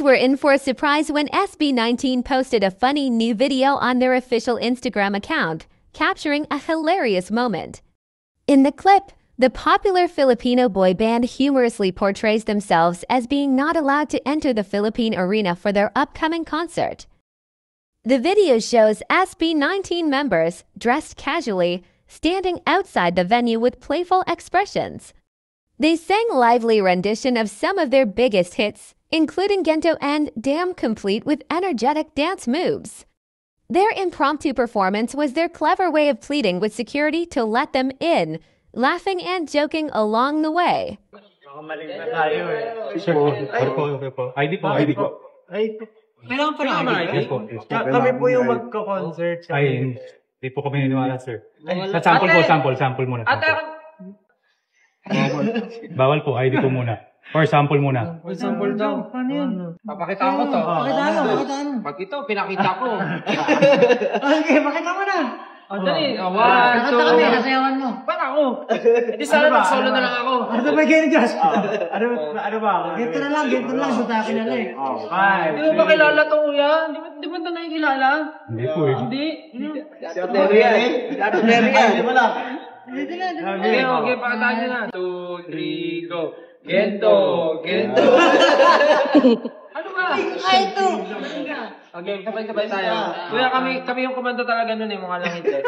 Fans were in for a surprise when SB19 posted a funny new video on their official Instagram account, capturing a hilarious moment. In the clip, the popular Filipino boy band humorously portrays themselves as being not allowed to enter the Philippine Arena for their upcoming concert. The video shows SB19 members, dressed casually, standing outside the venue with playful expressions. They sang a lively rendition of some of their biggest hits, including Gento and Damn, complete with energetic dance moves. Their impromptu performance was their clever way of pleading with security to let them in, laughing and joking along the way. ID po. Kailangan pa na ID? Yes po. Kami po yung magko-concert. Ay, hindi po kami niniwala, sir. Sample muna. Bawal po, ID po muna. Or sample muna. Sample daw. Paano yun? Papakita ko to. Pakita ano? Pag ito, pinakita ko. Okay, pakita mo na. Dali. Nakata kami, nasayawan mo. Paano ako? Hindi sana mag-solo na lang ako. Ano ba kayo ni Josh? Ano ba? Ganito na lang, butakin na lang. Hindi mo ba kilala to, kuya? Di mo ito nakikilala? Hindi po eh. Hindi? Hindi mo lang. Okay, pakitaan nyo na. 2, 3, go. Gento. Ano ba? Ay, ito. Okay, sabay-sabay tayo. Kuya, kami yung kumanta talaga nun eh, mga langit eh.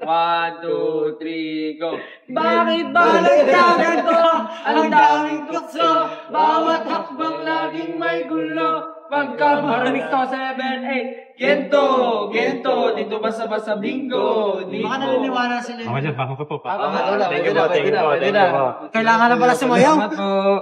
1, 2, 3, go. Bakit ba nagkaganto? Ang daming tukso, bawat hakbang laging may gulo. Pagka marinig to, 7, 8, Gento, dito basa-basa bingo. Baka naniniwala sila. Ako dyan, bako po. Thank you po. Kailangan na pala sumayaw. Salamat po.